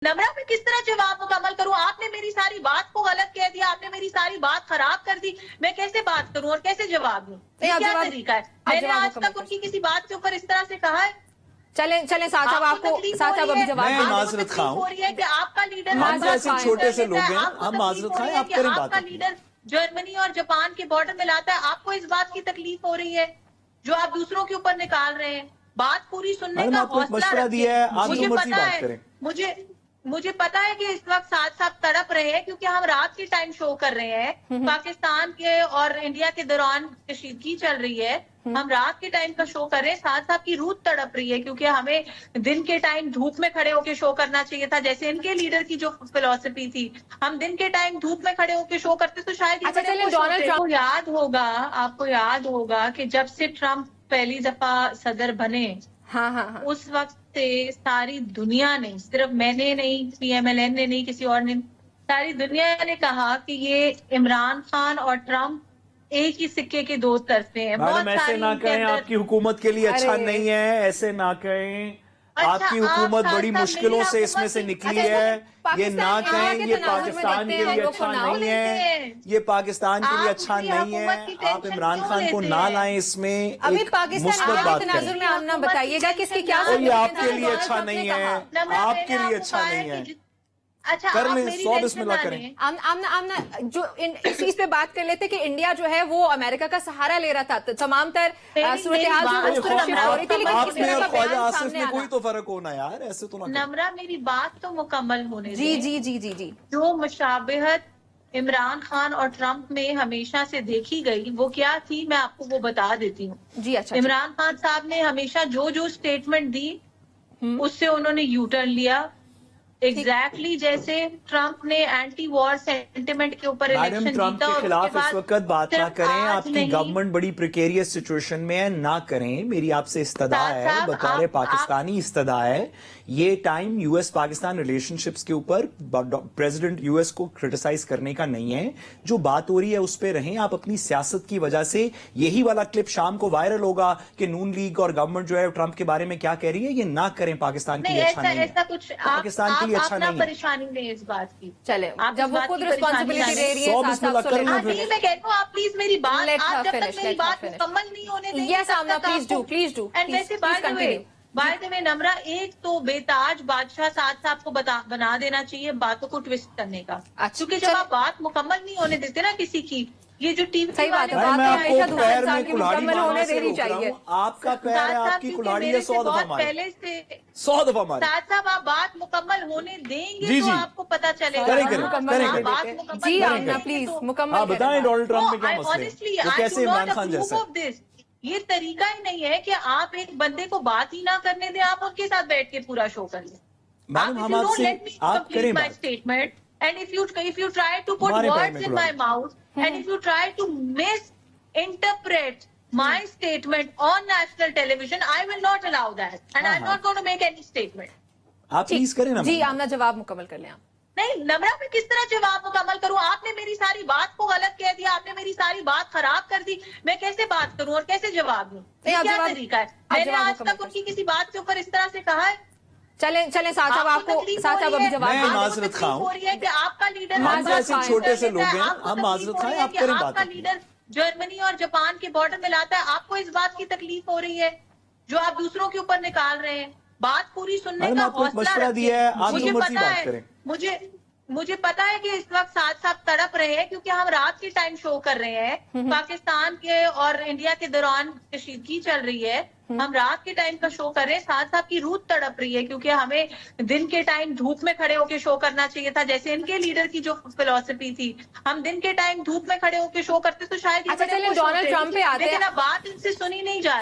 नमरा मैं किस तरह जवाब मुकम्मल करूं? आपने मेरी सारी बात को गलत कह दिया, आपने मेरी सारी बात खराब कर दी, मैं कैसे बात करूं और कैसे जवाब दूं? ये क्या तरीका है? मैंने आज तक उनकी किसी बात के ऊपर इस तरह से कहा है? चलें साथ साहब आपको साथ साहब अभी जवाब मैं माजरत खाऊं हो रही है कि आपका लीडर हम जैसे छोटे से लोग हैं, हम माजरत खाएं, आप करें बात। आपका लीडर जर्मनी और जापान के बॉर्डर में लाता है, आपको इस बात की तकलीफ हो रही है जो आप दूसरों के ऊपर निकाल रहे हैं। बात पूरी सुनने का हौसला दिया है, आप मुझे मर्जी पता बात है, करें। मुझे पता है कि इस वक्त साथ साथ तड़प रहे हैं क्योंकि हम रात के टाइम शो कर रहे हैं। पाकिस्तान के और इंडिया के दौरान कशीदगी चल रही है, हम रात के टाइम का शो कर रहे हैं। साथ साथ की रूह तड़प रही है क्योंकि हमें दिन के टाइम धूप में खड़े होकर शो करना चाहिए था, जैसे इनके लीडर की जो फिलॉसफी थी। हम दिन के टाइम धूप में खड़े होकर शो करते तो शायद आपको याद होगा कि जब से ट्रम्प पहली दफा सदर बने, हाँ। उस वक्त से सारी दुनिया ने, सिर्फ मैंने नहीं, PMLN ने नहीं, किसी और ने, सारी दुनिया ने कहा कि ये इमरान खान और ट्रम्प एक ही सिक्के के दो तरफे हैं। मैडम ऐसे ना कहें, आपकी हुकूमत के लिए अच्छा नहीं है, ऐसे ना कहें। आपकी हुकूमत बड़ी मुश्किलों से इसमें से निकली है, ये ना कहें। ये पाकिस्तान के लिए अच्छा नहीं है, ये पाकिस्तान के लिए अच्छा नहीं है। आप इमरान खान को ना लाएं इसमें, अभी एक पाकिस्तान मुस्बत बात तनाजुर में आप ना बताइएगा कि इसकी क्या ये आपके लिए अच्छा नहीं है, आपके लिए अच्छा नहीं है। अच्छा कर लें, 100 बिस्मिल्लाह करें। आमना जो इस पे बात कर लेते कि इंडिया जो है वो अमेरिका का सहारा ले रहा था, तमाम तर सूरत-ए-हाल जो हो रही थी, लेकिन आप में और ख्वाजा आसिफ में कोई तो फर्क होना यार, ऐसे तो ना। नमरा मेरी बात तो मुकम्मल होने जी। जो मुशाबहत इमरान खान और ट्रम्प में हमेशा से देखी गई वो क्या थी, मैं आपको वो बता देती हूँ जी। अच्छा, इमरान खान साहब ने हमेशा जो स्टेटमेंट दी उससे उन्होंने यू टर्न लिया। एग्जैक्टली जैसे ट्रम्प ने एंटी वॉर सेंटिमेंट के ऊपर इलेक्शन ट्रम्प के खिलाफ इस वक्त बात ना करें, आपकी गवर्नमेंट बड़ी प्रिकेरियस सिचुएशन में है, ना करें। मेरी आपसे इस्तदा है, बतौर पाकिस्तानी इस्तदा है। ये टाइम यूएस पाकिस्तान रिलेशनशिप्स के ऊपर प्रेसिडेंट यूएस को क्रिटिसाइज करने का नहीं है। जो बात हो रही है उस पर रहें। आप अपनी सियासत की वजह से, यही वाला क्लिप शाम को वायरल होगा कि नून लीग और गवर्नमेंट जो है ट्रम्प के बारे में क्या कह रही है, ये ना करें। पाकिस्तान के लिए अच्छा नहीं है, पाकिस्तान के लिए अच्छा नहीं है। परेशानी नहीं इस बात की, चले जब वो खुद रिस्पॉन्सिबिलिटी ले रही है। मैं कहता हूँ आप प्लीज मेरी बात, आप जब तक मेरी बात मुकम्मल नहीं होने देंगे, प्लीज डू। एंड वैसे बाय द वे नमरा, एक तो बेताज बादशाह साथ साहब को बना देना चाहिए बातों को ट्विस्ट करने का, क्योंकि जब आप बात मुकम्मल नहीं होने देते ना किसी की, ये जो टीवी सही बात है, पैर में कुल्हाड़ी होने देनी चाहिए। आपका पैर है, आपकी कुल्हाड़ी है, 100 दफा पहले से 100 दफा मारे। साथ साहब आप बात मुकम्मल होने देंगे तो आपको पता चलेगा। करें। जी आमना प्लीज मुकम्मल बताएं डोनाल्ड ट्रम्प में क्या मसला है, वो कैसे इमरान खान जैसा। ये तरीका ही नहीं है कि आप एक बंदे को बात ही ना करने दें, आप उनके साथ बैठ के पूरा शो कर लें। हम आपसे आप करें बात। Statement and if you try to put words in my mouth and if you try to misinterpret my statement on national television, I will not allow that and I'm not going to make any statement. आप please करें ना। जी आमना जवाब मुकम्मल कर लें आप। नहीं नमरा मैं किस तरह जवाब मुकम्मल करूं? आपने मेरी सारी बात को गलत कह दिया, आपने मेरी सारी बात खराब कर दी, मैं कैसे बात करूं और कैसे जवाब दूं? ये क्या तरीका है? मैंने आज तक उनकी किसी बात के ऊपर इस तरह से कहा है? चलें साथ साहब आपको साथ साहब अभी जवाब। मैं माजरत खाऊं, हो रही है कि आपका लीडर, हम जैसे छोटे से लोग हैं, हम माजरत खाएं, आप करें बात। आपका लीडर जर्मनी और जापान के बॉर्डर में लाता है, आपको इस बात की तकलीफ हो रही है जो आप दूसरों के ऊपर निकाल रहे हैं। बात पूरी सुनने का हौसला दिया है, मुझे पता है, मुझे पता है कि इस वक्त साथ साथ तड़प रहे हैं क्योंकि हम रात के टाइम शो कर रहे हैं। पाकिस्तान के और इंडिया के दौरान कशीदगी चल रही है, हम रात के टाइम का शो कर रहे हैं। साथ साथ की रूह तड़प रही है क्योंकि हमें दिन के टाइम धूप में खड़े होकर शो करना चाहिए था, जैसे इनके लीडर की जो फिलॉसफी थी। हम दिन के टाइम धूप में खड़े होकर शो करते तो शायद डोनाल्ड ट्रम्प पे आते हैं, लेकिन अब बात इनसे सुनी नहीं जा रही।